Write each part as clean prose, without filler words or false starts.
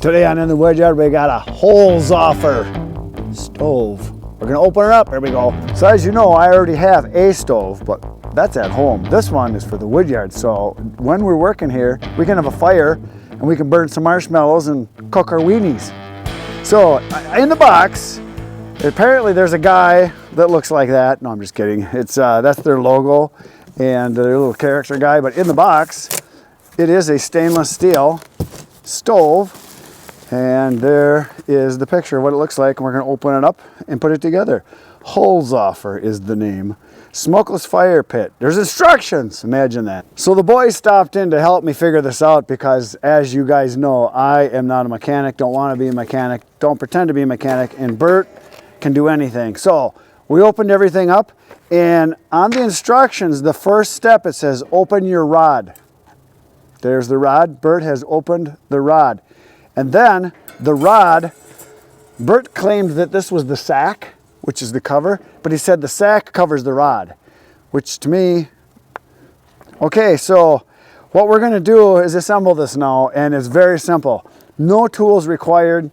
Today on In the Woodyard, we got a Holzoffer stove. We're gonna open it up, there we go. So as you know, I already have a stove, but that's at home. This one is for the woodyard, so when we're working here, we can have a fire and we can burn some marshmallows and cook our weenies. So in the box, apparently there's a guy that looks like that. No, I'm just kidding. It's that's their logo and their little character guy, but in the box, it is a stainless steel stove. And there is the picture of what it looks like, and we're going to open it up and put it together. Holzoffer is the name. Smokeless fire pit. There's instructions, imagine that. So the boys stopped in to help me figure this out because, as you guys know, I am not a mechanic, don't want to be a mechanic, don't pretend to be a mechanic, and Bert can do anything. So we opened everything up, and on the instructions, the first step, it says, open your rod. There's the rod. Bert has opened the rod. And then the rod, Bert claimed that this was the sack, which is the cover, but he said the sack covers the rod, which to me, okay, so what we're gonna do is assemble this now, and it's very simple. No tools required.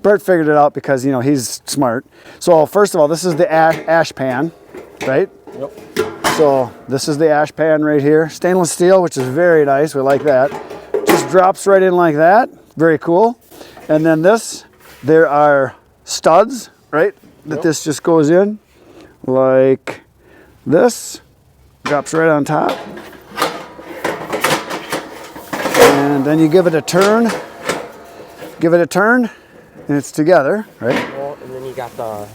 Bert figured it out because, you know, he's smart. So first of all, this is the ash pan, right? Yep. So this is the ash pan right here. Stainless steel, which is very nice, we like that. Just drops right in like that. Very cool. And then this, there are studs, right? That this just goes in like this, drops right on top. And then you give it a turn, and it's together, right? Well, and then you got the...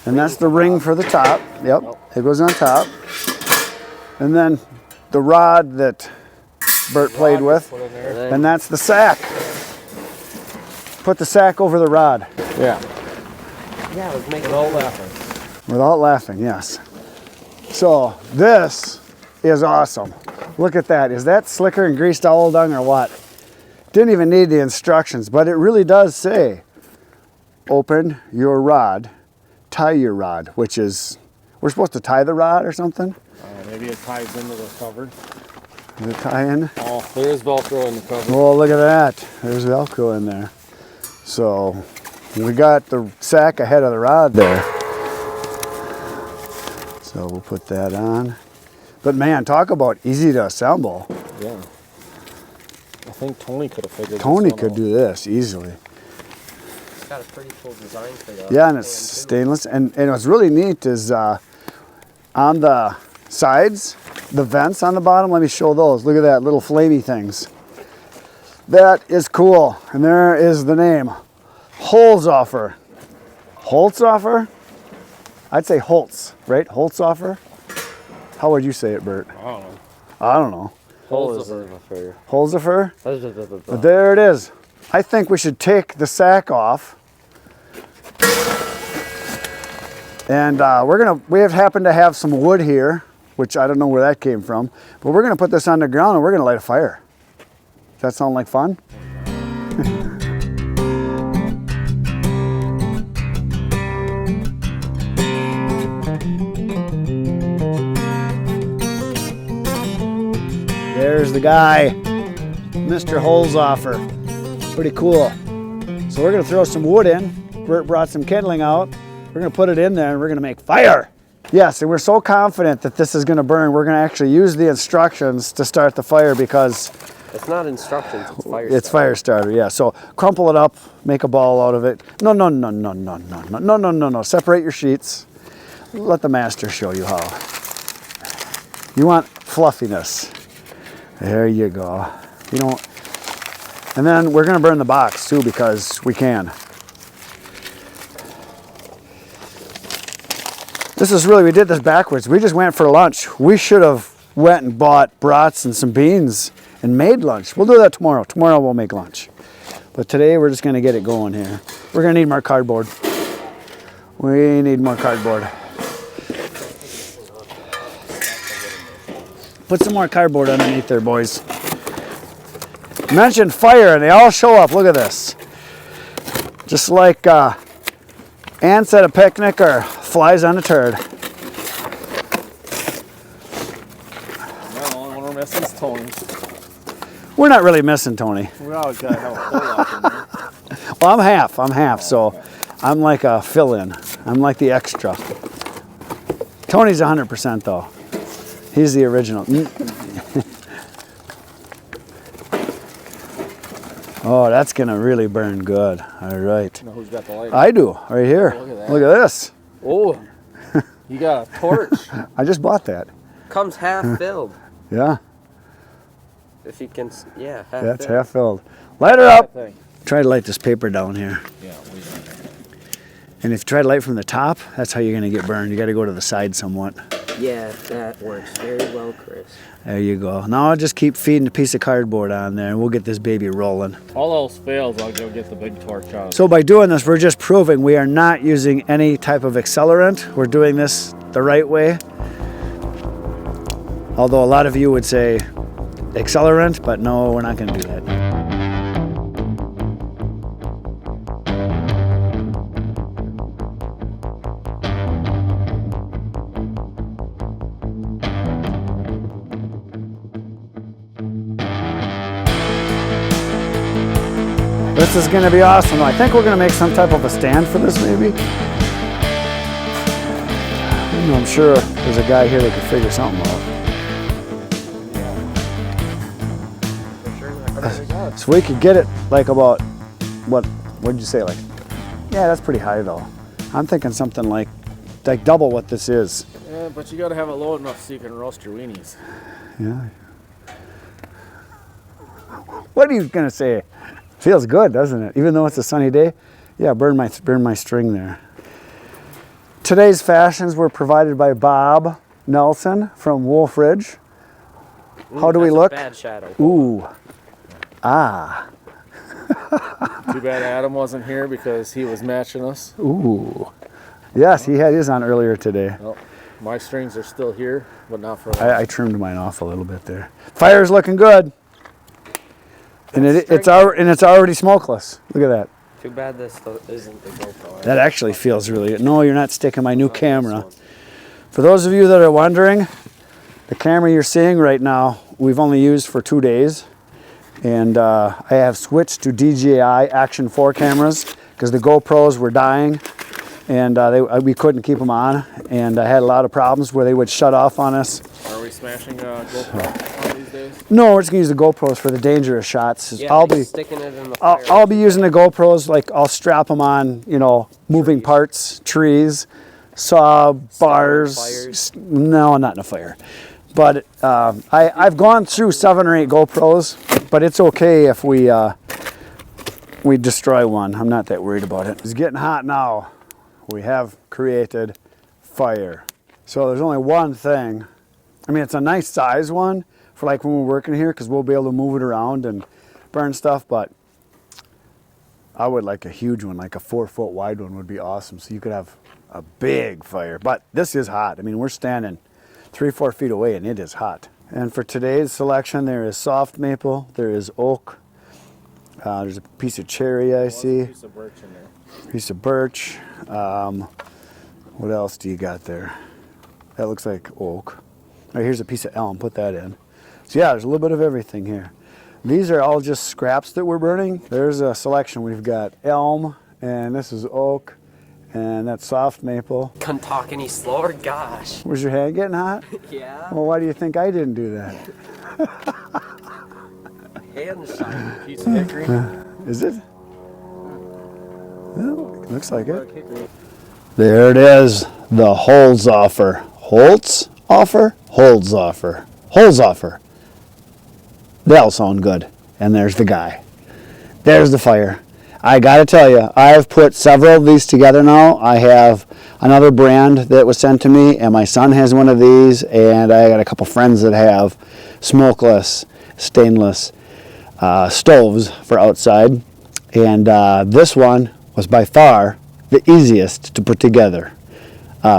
And that's the ring for the top. Yep, it goes on top. And then the rod that Bert played with, and that's the sack. Put the sack over the rod. Yeah. Yeah, it was making without laughing. Without laughing, yes. So this is awesome. Look at that. Is that slicker and greased owl dung or what? Didn't even need the instructions, but it really does say, open your rod, tie your rod, which is, we're supposed to tie the rod or something? Maybe it ties into the cover. Does it tie in? Oh, there is Velcro in the cover. Oh, look at that. There's Velcro in there. So we got the sack ahead of the rod there. So we'll put that on. But man, talk about easy to assemble. Yeah. I think Tony could have figured Tony this could out. do this easily. It's got a pretty cool design for that. Yeah, and it's stainless. And what's really neat is on the sides, the vents on the bottom, let me show those. Look at that, little flamey things. That is cool. And there is the name, Holzoffer. Holzoffer? I'd say Holtz, right? Holzoffer? How would you say it, Bert? I don't know. I don't know. Holzoffer. Holzoffer? But there it is. I think we should take the sack off. And we have happened to have some wood here, which I don't know where that came from, but we're gonna put this on the ground and we're gonna light a fire. Does that sound like fun? There's the guy, Mr. Holzoffer. Pretty cool. So we're gonna throw some wood in. Bert brought some kindling out. We're gonna put it in there and we're gonna make fire. Yes, and we're so confident that this is gonna burn, we're gonna actually use the instructions to start the fire because it's not instructions, it's fire it's fire starter, yeah. So crumple it up, make a ball out of it. No. Separate your sheets. Let the master show you how. You want fluffiness. There you go. You don't. And then we're gonna burn the box too because we can. This is really, we did this backwards. We just went for lunch. We should have went and bought brats and some beans and made lunch. We'll do that tomorrow. Tomorrow we'll make lunch. But today we're just gonna get it going here. We're gonna need more cardboard. We need more cardboard. Put some more cardboard underneath there, boys. Mention fire and they all show up. Look at this. Just like ants at a picnic or flies on a turd. Well, the only one we're missing is Tony. We're not really missing Tony. We always got to have a hole out in there. I'm half, so I'm like a fill-in. I'm like the extra. Tony's 100% though. He's the original. Oh, that's gonna really burn good. All right. You know who's got the light? I do, right here. Oh, look at that. Look at this. Oh, you got a torch. I just bought that. Comes half filled. Yeah, If you can, yeah, half that's filled. half filled. Light her up. Thing. Try to light this paper down here. Yeah, And if you try to light from the top, that's how you're gonna get burned. You gotta go to the side somewhat. yeah, that works very well, Chris. There you go. Now I'll just keep feeding a piece of cardboard on there and we'll get this baby rolling. All else fails, I'll go get the big torch out. So by doing this, we're just proving we are not using any type of accelerant. We're doing this the right way. Although a lot of you would say accelerant, but no, we're not gonna do that. This is gonna be awesome. I think we're gonna make some type of a stand for this maybe. I'm sure there's a guy here that could figure something out. So we could get it like about, what'd you say, like, yeah, that's pretty high though. I'm thinking something like double what this is. Yeah, but you gotta have it low enough so you can roast your weenies. Yeah. What are you gonna say? Feels good, doesn't it? Even though it's a sunny day. Yeah, burn my string there. Today's fashions were provided by Bob Nelson from Wolf Ridge. How do we look? Bad shadow. Ooh. Ah. Too bad Adam wasn't here because he was matching us. Ooh. Yes, he had his on earlier today. Well, my strings are still here, but not for I trimmed mine off a little bit there. Fire's looking good. And it's already smokeless. Look at that. Too bad this isn't the GoPro. That actually feels really good. No, you're not sticking my new camera. For those of you that are wondering, the camera you're seeing right now, we've only used for 2 days. And I have switched to DJI Action 4 cameras because the GoPros were dying and we couldn't keep them on. And I had a lot of problems where they would shut off on us. Are we smashing GoPro on these days? No, we're just gonna use the GoPros for the dangerous shots. Yeah, I'll like be sticking it in the fire. I'll be using the GoPros, like I'll strap them on, you know, moving parts, trees, saw, bars. Fires. No, not in a fire. But I've gone through 7 or 8 GoPros, but it's okay if we destroy one. I'm not that worried about it. It's getting hot now. We have created fire. So there's only one thing. I mean, it's a nice size one for like when we're working here because we'll be able to move it around and burn stuff, but I would like a huge one, like a 4-foot wide one would be awesome. So you could have a big fire, but this is hot. I mean, we're standing 3-4 feet away and it is hot. And for today's selection, there is soft maple, there is oak, there's a piece of cherry I see. A piece of birch in there. Piece of birch. What else do you got there? That looks like oak. All right, here's a piece of elm, put that in. So yeah, there's a little bit of everything here. These are all just scraps that we're burning. There's a selection. We've got elm, and this is oak, and that's soft maple. Couldn't talk any slower, gosh. Was your hand getting hot? Yeah. Well, why do you think I didn't do that? Hand shine. Piece of hickory. Is it? Well, looks like it. There it is, the Holzoffer. Holzoffer? Holzoffer. Holzoffer. They all sound good. And there's the guy. There's the fire. I gotta tell you, I've put several of these together now. I have another brand that was sent to me, and my son has one of these, and I got a couple friends that have smokeless, stainless stoves for outside. And this one was by far the easiest to put together.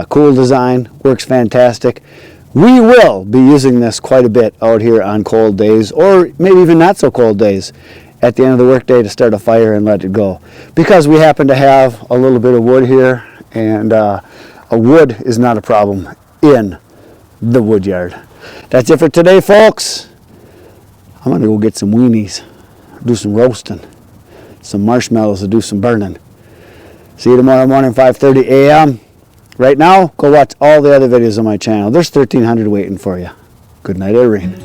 Cool design, works fantastic. We will be using this quite a bit out here on cold days, or maybe even not so cold days, at the end of the workday to start a fire and let it go. Because we happen to have a little bit of wood here, and a wood is not a problem in the wood yard. That's it for today, folks. I'm gonna go get some weenies, do some roasting. some marshmallows to do some burning. See you tomorrow morning, 5:30 a.m. Right now, go watch all the other videos on my channel. There's 1,300 waiting for you. Good night, Irene.